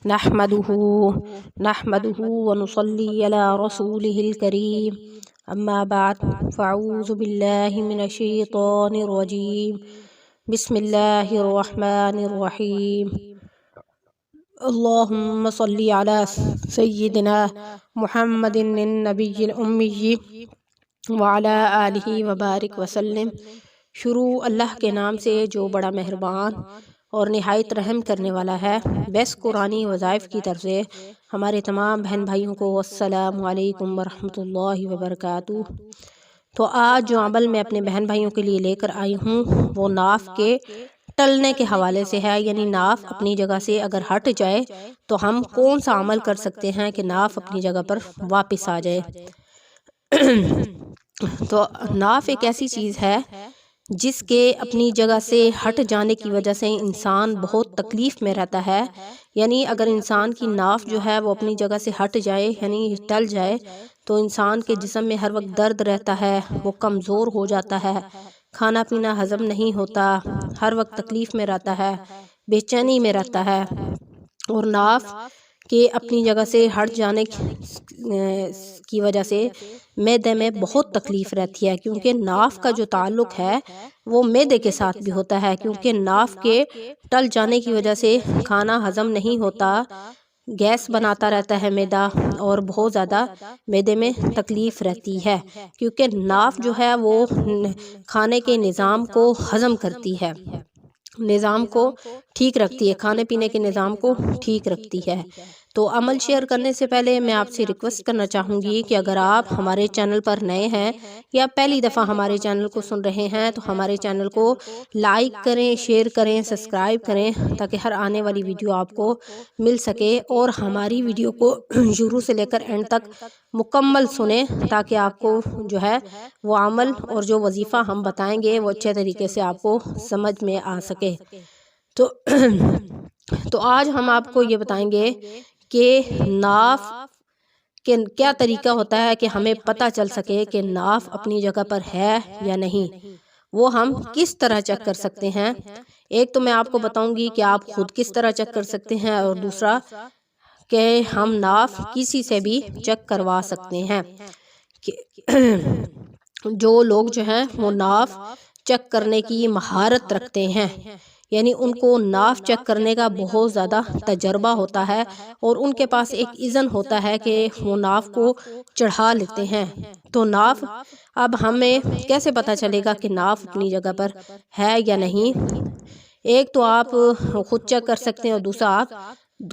نحمده ونصلي على رسوله الكريم اما بعد فاعوذ بالله من الشيطان الرجيم بسم الله الرحمن الرحيم اللهم صل على سيدنا محمد النبي الأمي وعلى آلہ وبارک وسلم۔ شروع اللہ کے نام سے جو بڑا مہربان اور نہایت رحم کرنے والا ہے۔ بیس قرآنی وظائف کی طرف سے ہمارے تمام بہن بھائیوں کو السلام علیکم ورحمۃ اللہ وبرکاتہ۔ تو آج جو عمل میں اپنے بہن بھائیوں کے لیے لے کر آئی ہوں وہ ناف کے ٹلنے کے حوالے سے ہے، یعنی ناف اپنی جگہ سے اگر ہٹ جائے تو ہم کون سا عمل کر سکتے ہیں کہ ناف اپنی جگہ پر واپس آ جائے۔ تو ناف ایک ایسی چیز ہے جس کے اپنی جگہ سے ہٹ جانے کی وجہ سے انسان بہت تکلیف میں رہتا ہے، یعنی اگر انسان کی ناف جو ہے وہ اپنی جگہ سے ہٹ جائے یعنی ٹل جائے تو انسان کے جسم میں ہر وقت درد رہتا ہے، وہ کمزور ہو جاتا ہے، کھانا پینا ہضم نہیں ہوتا، ہر وقت تکلیف میں رہتا ہے، بے چینی میں رہتا ہے۔ اور ناف کہ اپنی جگہ سے ہٹ جانے کی وجہ سے معدے میں بہت تکلیف رہتی ہے، کیونکہ ناف کا جو تعلق ہے وہ معدے کے ساتھ بھی ہوتا ہے، کیونکہ ناف کے ٹل جانے کی وجہ سے کھانا ہضم نہیں ہوتا، گیس بناتا رہتا ہے معدہ، اور بہت زیادہ معدے میں تکلیف رہتی ہے، کیونکہ ناف جو ہے وہ کھانے کے نظام کو ہضم کرتی ہے، نظام کو ٹھیک رکھتی ہے، کھانے پینے کے نظام کو ٹھیک رکھتی ہے۔ تو عمل شیئر کرنے سے پہلے میں آپ سے ریکویسٹ کرنا چاہوں گی کہ اگر آپ ہمارے چینل پر نئے ہیں یا پہلی دفعہ ہمارے چینل کو سن رہے ہیں تو ہمارے چینل کو لائک کریں، شیئر کریں، سبسکرائب کریں، تاکہ ہر آنے والی ویڈیو آپ کو مل سکے، اور ہماری ویڈیو کو شروع سے لے کر اینڈ تک مکمل سنیں تاکہ آپ کو جو ہے وہ عمل اور جو وظیفہ ہم بتائیں گے وہ اچھے طریقے سے آپ کو سمجھ میں آ سکے۔ تو آج ہم آپ کو یہ بتائیں گے کہ ناف کہ کیا طریقہ ہوتا ہے کہ ہمیں پتہ چل سکے کہ ناف اپنی جگہ پر ہے یا نہیں، وہ ہم کس طرح چیک کر سکتے ہیں۔ ایک تو میں آپ کو بتاؤں گی کہ آپ خود کس طرح چیک کر سکتے ہیں، اور دوسرا کہ ہم ناف کسی سے بھی چیک کروا سکتے ہیں۔ جو لوگ جو ہیں وہ ناف چیک کرنے کی مہارت رکھتے ہیں، یعنی ان کو ناف چیک کرنے کا بہت زیادہ تجربہ ہوتا ہے، اور ان کے پاس ایک اذن ہوتا ہے کہ وہ ناف کو چڑھا لیتے ہیں۔ تو ناف اب ہمیں کیسے پتہ چلے گا کہ ناف اپنی جگہ پر ہے یا نہیں؟ ایک تو آپ خود چیک کر سکتے ہیں، اور دوسرا آپ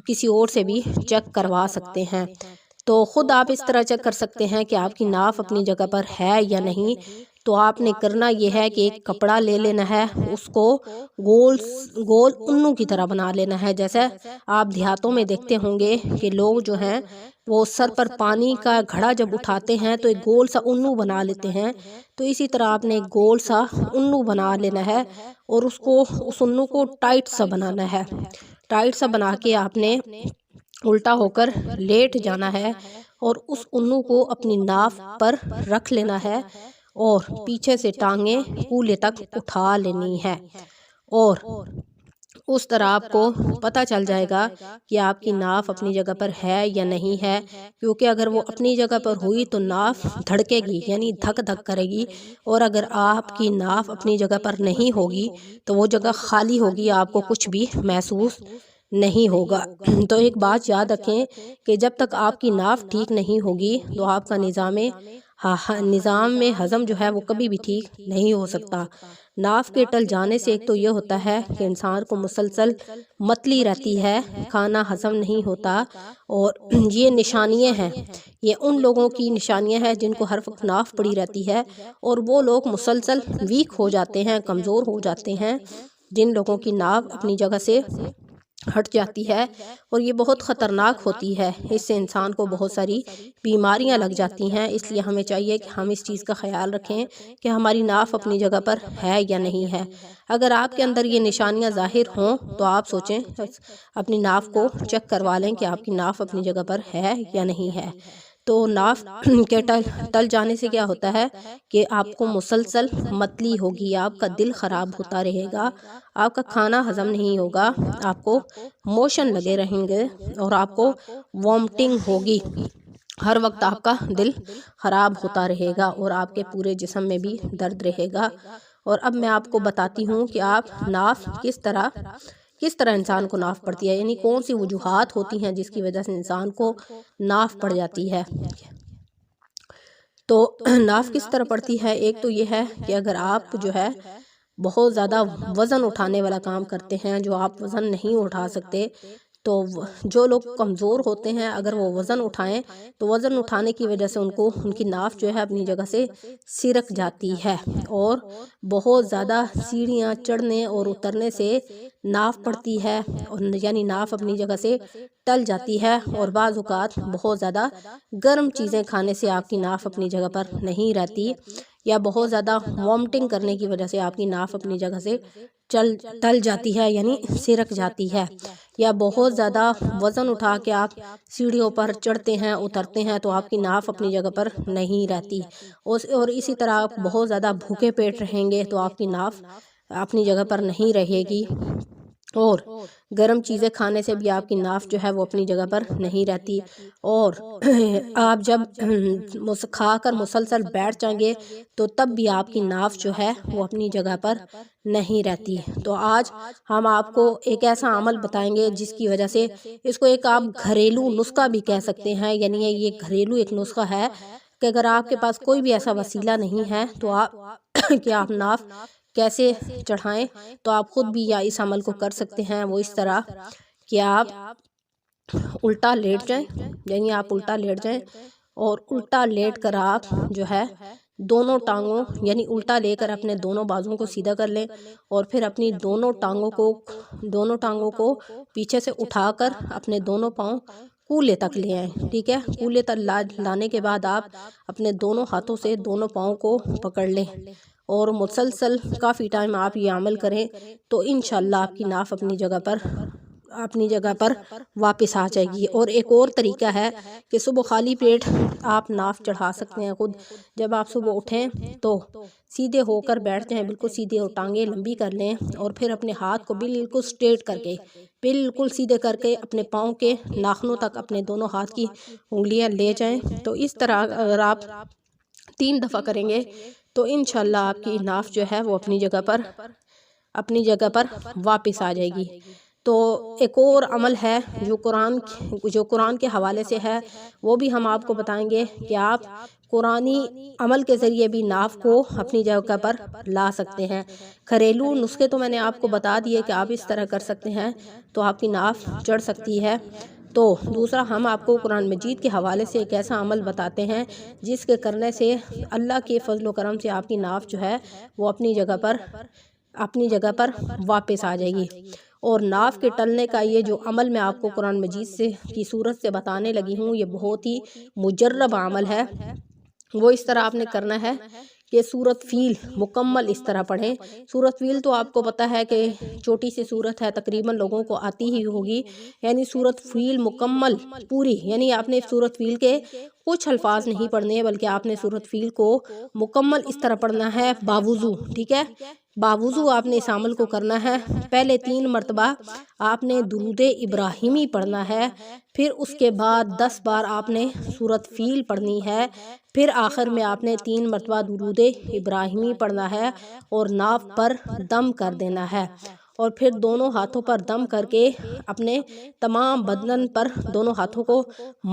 کسی اور سے بھی چیک کروا سکتے ہیں۔ تو خود آپ اس طرح چیک کر سکتے ہیں کہ آپ کی ناف اپنی جگہ پر ہے یا نہیں۔ تو آپ نے کرنا یہ ہے کہ ایک کپڑا لے لینا ہے، اس کو گول انو کی طرح بنا لینا ہے۔ جیسے آپ دیہاتوں میں دیکھتے ہوں گے کہ لوگ جو ہیں وہ سر پر پانی کا گھڑا جب اٹھاتے ہیں تو ایک گول سا انو بنا لیتے ہیں، تو اسی طرح آپ نے ایک گول سا انو بنا لینا ہے، اور اس انو کو ٹائٹ سا بنانا ہے۔ ٹائٹ سا بنا کے آپ نے الٹا ہو کر لیٹ جانا ہے، اور اس انو کو اپنی ناف پر رکھ لینا ہے، اور پیچھے سے ٹانگیں کولے تک اٹھا لینی ہے، اور اس طرح آپ کو پتہ چل جائے گا کہ آپ کی ناف اپنی جگہ پر ہے یا نہیں ہے، کیونکہ اگر وہ اپنی جگہ پر ہوئی تو ناف دھڑکے گی، یعنی دھک دھک کرے گی، اور اگر آپ کی ناف اپنی جگہ پر نہیں ہوگی تو وہ جگہ خالی ہوگی، آپ کو کچھ بھی محسوس نہیں ہوگا۔ تو ایک بات یاد رکھیں کہ جب تک آپ کی ناف ٹھیک نہیں ہوگی تو آپ کا نظام میں ہضم جو ہے وہ کبھی بھی ٹھیک نہیں ہو سکتا۔ ناف کے ٹل جانے سے ایک تو یہ ہوتا ہے کہ انسان کو مسلسل متلی رہتی ہے، کھانا ہضم نہیں ہوتا، اور یہ نشانیاں ہیں، یہ ان لوگوں کی نشانیاں ہیں جن کو ہر وقت ناف پڑی رہتی ہے، اور وہ لوگ مسلسل ویک ہو جاتے ہیں، کمزور ہو جاتے ہیں، جن لوگوں کی ناف اپنی جگہ سے ہٹ جاتی ہے، اور یہ بہت خطرناک ہوتی ہے، اس سے انسان کو بہت ساری بیماریاں لگ جاتی ہیں۔ اس لیے ہمیں چاہیے کہ ہم اس چیز کا خیال رکھیں کہ ہماری ناف اپنی جگہ پر ہے یا نہیں ہے۔ اگر آپ کے اندر یہ نشانیاں ظاہر ہوں تو آپ سوچیں اپنی ناف کو چیک کروا لیں کہ آپ کی ناف اپنی جگہ پر ہے یا نہیں ہے۔ تو ناف کے ٹل جانے سے کیا ہوتا ہے کہ آپ کو مسلسل متلی ہوگی، آپ کا دل خراب ہوتا رہے گا، آپ کا کھانا ہضم نہیں ہوگا، آپ کو موشن لگے رہیں گے اور آپ کو وامٹنگ ہوگی، ہر وقت آپ کا دل خراب ہوتا رہے گا اور آپ کے پورے جسم میں بھی درد رہے گا۔ اور اب میں آپ کو بتاتی ہوں کہ آپ ناف کس طرح انسان کو ناف پڑتی ہے، یعنی کون سی وجوہات ہوتی ہیں جس کی وجہ سے انسان کو ناف پڑ جاتی ہے۔ تو ناف کس طرح پڑتی ہے، ایک تو یہ ہے کہ اگر آپ جو ہے بہت زیادہ وزن اٹھانے والا کام کرتے ہیں، جو آپ وزن نہیں اٹھا سکتے، تو جو لوگ کمزور ہوتے ہیں اگر وہ وزن اٹھائیں تو وزن اٹھانے کی وجہ سے ان کی ناف جو ہے اپنی جگہ سے سرک جاتی ہے، اور بہت زیادہ سیڑھیاں چڑھنے اور اترنے سے ناف پڑتی ہے، یعنی ناف اپنی جگہ سے ٹل جاتی ہے۔ اور بعض اوقات بہت زیادہ گرم چیزیں کھانے سے آپ کی ناف اپنی جگہ پر نہیں رہتی، یا بہت زیادہ وامٹنگ کرنے کی وجہ سے آپ کی ناف اپنی جگہ سے ٹل جاتی ہے، یعنی سرک جاتی ہے، یا بہت زیادہ وزن اٹھا کے آپ سیڑھیوں پر چڑھتے ہیں اترتے ہیں تو آپ کی ناف اپنی جگہ پر نہیں رہتی، اور اسی طرح آپ بہت زیادہ بھوکے پیٹ رہیں گے تو آپ کی ناف اپنی جگہ پر نہیں رہے گی، اور گرم چیزیں کھانے سے بھی آپ کی ناف جو ہے وہ اپنی جگہ پر نہیں رہتی، اور آپ جب کھا کر مسلسل بیٹھ جائیں گے تو تب بھی آپ کی ناف جو ہے وہ اپنی جگہ پر نہیں رہتی۔ تو آج ہم آپ کو ایک ایسا عمل بتائیں گے جس کی وجہ سے اس کو ایک آپ گھریلو نسخہ بھی کہہ سکتے ہیں، یعنی یہ گھریلو ایک نسخہ ہے کہ اگر آپ کے پاس کوئی بھی ایسا وسیلہ نہیں ہے تو آپ ناف کیسے چڑھائیں، تو آپ خود بھی یا اس عمل کو کر سکتے ہیں۔ وہ اس طرح کہ آپ الٹا لیٹ جائیں، یعنی آپ الٹا لیٹ جائیں اور الٹا لیٹ کر آپ جو ہے دونوں ٹانگوں، یعنی الٹا لے کر اپنے دونوں بازوؤں کو سیدھا کر لیں، اور پھر اپنی دونوں ٹانگوں کو پیچھے سے اٹھا کر اپنے دونوں پاؤں کولے تک لے آئیں، ٹھیک ہے۔ کولے تک لانے کے بعد آپ اپنے دونوں ہاتھوں سے دونوں پاؤں کو پکڑ لیں، اور مسلسل کافی ٹائم آپ یہ عمل کریں تو انشاءاللہ آپ کی ناف اپنی جگہ پر واپس آ جائے گی۔ اور ایک اور طریقہ ہے کہ صبح خالی پیٹ آپ ناف چڑھا سکتے ہیں خود۔ جب آپ صبح اٹھیں تو سیدھے ہو کر بیٹھ جائیں، بالکل سیدھے، اور ٹانگیں لمبی کر لیں، اور پھر اپنے ہاتھ کو بالکل سٹریٹ کر کے، بالکل سیدھے کر کے اپنے پاؤں کے ناخنوں تک اپنے دونوں ہاتھ کی انگلیاں لے جائیں۔ تو اس طرح اگر آپ 3 دفعہ کریں گے تو انشاءاللہ آپ کی ناف جو ہے وہ اپنی جگہ پر واپس آ جائے گی۔ تو ایک اور عمل ہے جو قرآن کے حوالے سے ہے، وہ بھی ہم آپ کو بتائیں گے کہ آپ قرآنی عمل کے ذریعے بھی ناف کو اپنی جگہ پر لا سکتے ہیں۔ گھریلو نسخے تو میں نے آپ کو بتا دیے کہ آپ اس طرح کر سکتے ہیں تو آپ کی ناف چڑھ سکتی ہے۔ تو دوسرا ہم آپ کو قرآن مجید کے حوالے سے ایک ایسا عمل بتاتے ہیں جس کے کرنے سے اللہ کے فضل و کرم سے آپ کی ناف جو ہے وہ اپنی جگہ پر واپس آ جائے گی۔ اور ناف کے ٹلنے کا یہ جو عمل میں آپ کو قرآن مجید کی صورت سے بتانے لگی ہوں، یہ بہت ہی مجرب عمل ہے۔ وہ اس طرح آپ نے کرنا ہے کہ سورۃ فیل مکمل اس طرح پڑھیں۔ سورۃ فیل تو آپ کو پتہ ہے کہ چھوٹی سی سورت ہے، تقریباً لوگوں کو آتی ہی ہوگی، یعنی سورۃ فیل مکمل پوری، یعنی آپ نے سورۃ فیل کے کچھ الفاظ نہیں پڑھنے بلکہ آپ نے سورۃ فیل کو مکمل اس طرح پڑھنا ہے باوضو، ٹھیک ہے۔ باوضو آپ نے اس عمل کو کرنا ہے۔ پہلے 3 مرتبہ آپ نے درود ابراہیمی پڑھنا ہے، پھر اس کے بعد 10 بار آپ نے سورۃ فیل پڑھنی ہے، پھر آخر میں آپ نے 3 مرتبہ درود ابراہیمی پڑھنا ہے اور ناف پر دم کر دینا ہے، اور پھر دونوں ہاتھوں پر دم کر کے اپنے تمام بدن پر دونوں ہاتھوں کو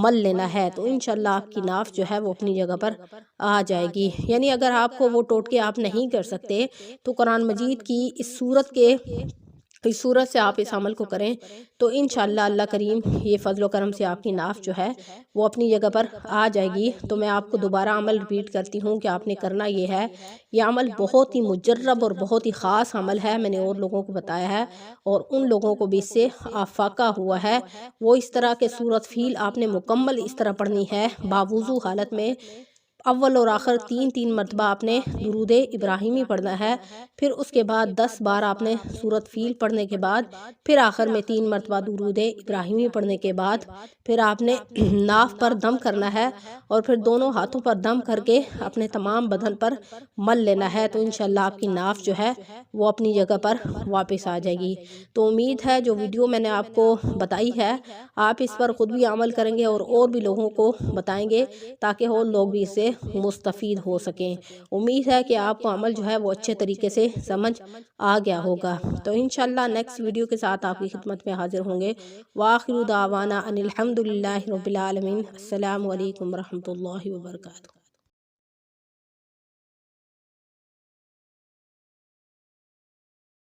مل لینا ہے، تو انشاءاللہ آپ کی ناف جو ہے وہ اپنی جگہ پر آ جائے گی۔ یعنی اگر آپ کو وہ ٹوٹکے آپ نہیں کر سکتے تو قرآن مجید کی اس صورت سے آپ اس عمل کو کریں تو انشاءاللہ اللہ کریم یہ فضل و کرم سے آپ کی ناف جو ہے وہ اپنی جگہ پر آ جائے گی۔ تو میں آپ کو دوبارہ عمل ریپیٹ کرتی ہوں کہ آپ نے کرنا یہ ہے، یہ عمل بہت ہی مجرب اور بہت ہی خاص عمل ہے، میں نے اور لوگوں کو بتایا ہے اور ان لوگوں کو بھی اس سے افاقہ ہوا ہے۔ وہ اس طرح کے سورۃ فیل آپ نے مکمل اس طرح پڑھنی ہے باوضو حالت میں، اول اور آخر 3 مرتبہ آپ نے درود ابراہیمی پڑھنا ہے، پھر اس کے بعد 10 بار آپ نے سورۃ فیل پڑھنے کے بعد پھر آخر میں 3 مرتبہ درود ابراہیمی پڑھنے کے بعد پھر آپ نے ناف پر دم کرنا ہے اور پھر دونوں ہاتھوں پر دم کر کے اپنے تمام بدن پر مل لینا ہے، تو انشاءاللہ آپ کی ناف جو ہے وہ اپنی جگہ پر واپس آ جائے گی۔ تو امید ہے جو ویڈیو میں نے آپ کو بتائی ہے آپ اس پر خود بھی عمل کریں گے اور بھی لوگوں کو بتائیں گے تاکہ اور لوگ بھی اس سے مستفید ہو سکیں۔ امید ہے کہ آپ کو عمل جو ہے وہ اچھے طریقے سے سمجھ آ گیا ہوگا۔ تو انشاءاللہ نیکسٹ ویڈیو کے ساتھ آپ کی خدمت میں حاضر ہوں گے۔ وآخر دعوانا ان الحمدللہ رب العالمین۔ السلام علیکم ورحمۃ اللہ وبرکاتہ۔